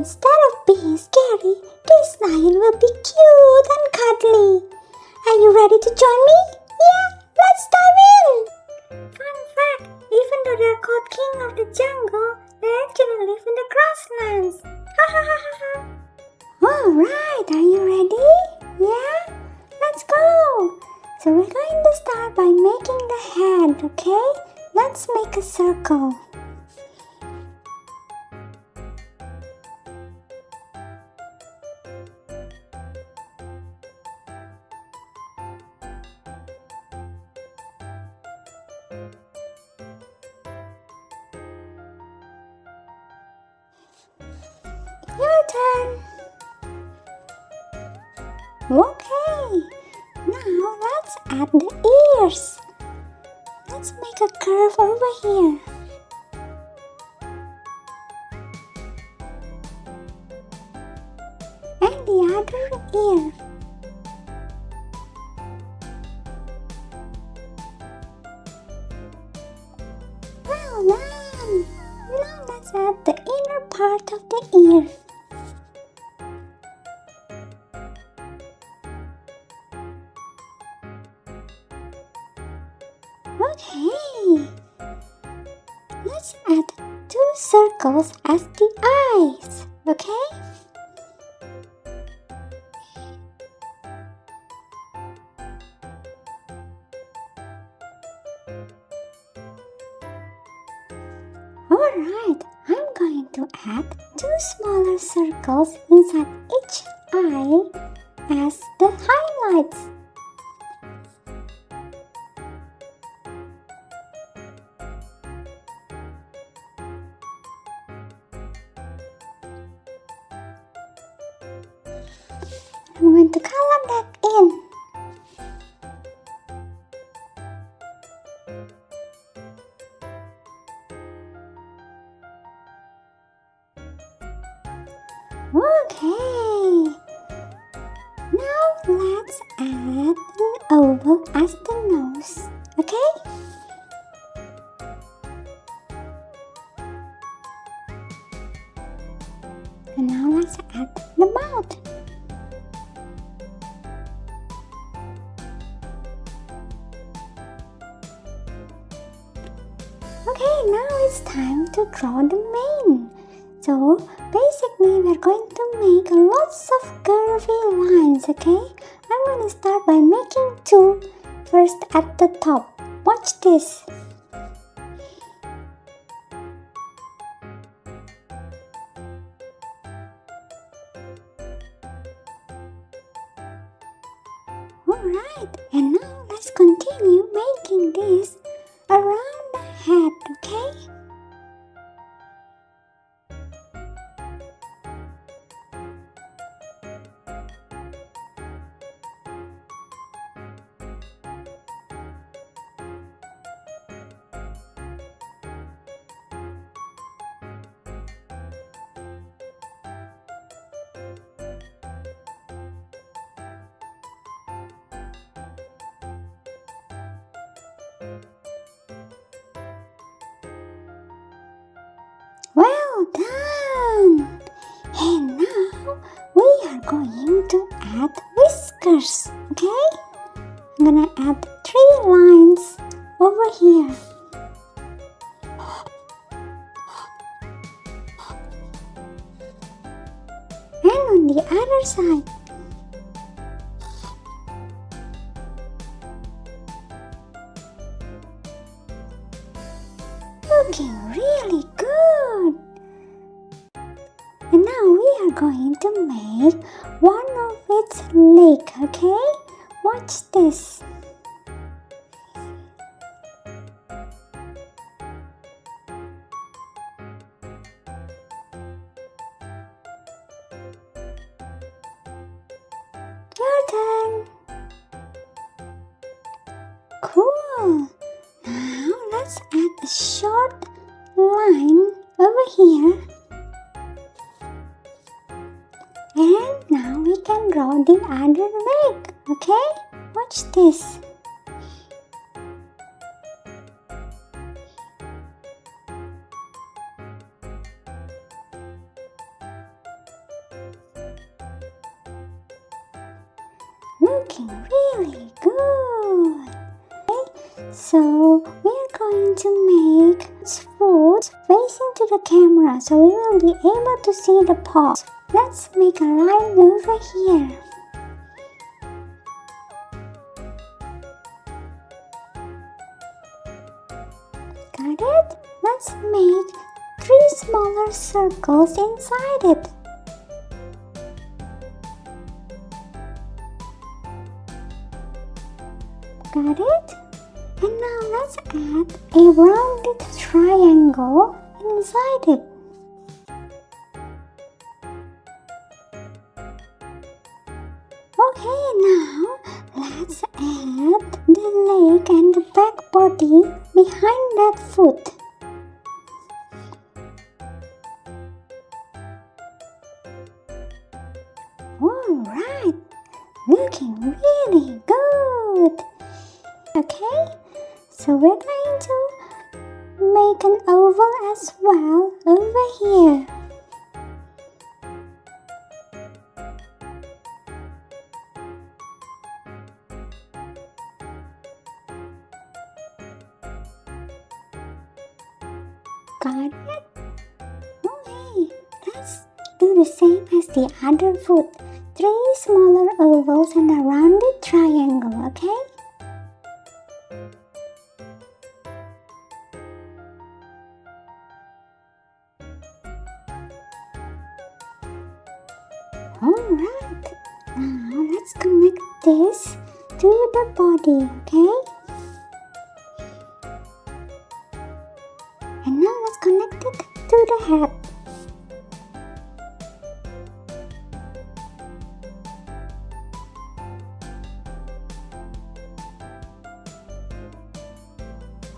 instead of being scary, this lion will be cute and cuddly. Are you ready to join me? Yeah, let's dive in! Fun fact, even though they're called king of the jungle, they actually live in the grasslands. Ha ha ha ha ha! Alright, are you ready? Yeah? Let's go! So we're going to start by making the head, okay? Let's make a circle. Your turn. Okay, now let's add the ears. Let's make a curve over here. And the other ear. Well done! Now let's add the inner part of the ear. Okay, let's add 2 circles as the eyes, okay? Alright, I'm going to add 2 smaller circles inside each eye as the highlights. I'm going to color that in. Okay. Now let's add an oval as the nose. Okay? And now let's add the mouth. Okay, now it's time to draw the mane. So basically we're going to make lots of curvy lines, okay? I'm going to start by making 2 first at the top. Watch this. Alright, and now let's continue making this around the head, okay? Well done! And now we are going to add whiskers, okay? I'm gonna add 3 lines over here. And on the other side. Looking really good. And now we are going to make one of its leg, okay? Watch this. Your turn. Cool. Now let's add a short line over here. And now we can draw the other leg, okay? Watch this. looking really good. Okay, so we're going to make food facing to the camera so we will be able to see the pot. Let's make a line over here. Got it? Let's make 3 smaller circles inside it. Got it? And now let's add a rounded triangle inside it. Okay, now let's add the leg and the back body behind that foot. Alright, looking really good. Okay, so we're going to make an oval as well over here. Got it? Okay, let's do the same as the other foot. 3 smaller ovals and a rounded triangle, okay? Alright, now let's connect this to the body, okay? And now let's connect it to the head.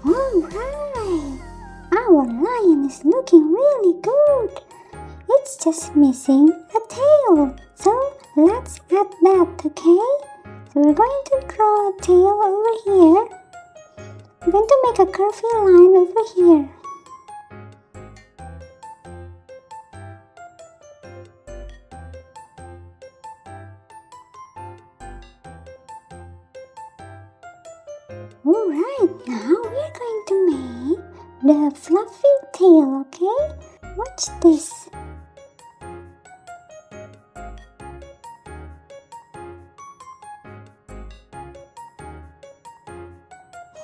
Alright, our lion is looking really good. It's just missing a tail. So let's add that, okay? So we're going to draw a tail over here. We're going to make a curvy line over here. Alright, now we're going to make the fluffy tail, okay? Watch this.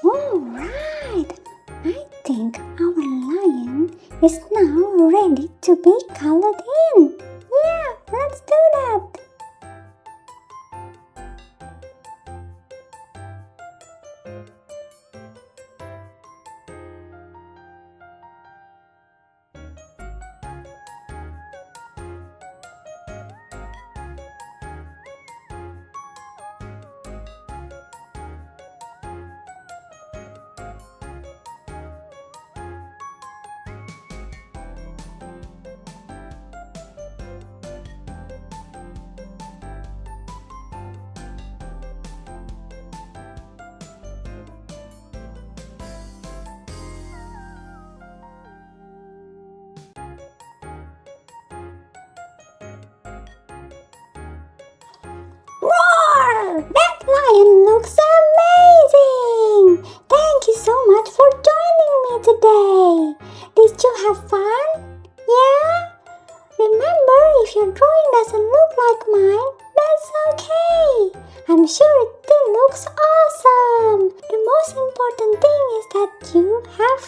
Alright, I think our lion is now ready to be colored in. Yeah, let's do that. Roar! That lion looks amazing! Thank you so much for joining me today. Did you have fun? Yeah? Remember, if your drawing doesn't look like mine, that's okay. I'm sure it still looks awesome. The most important thing is that you have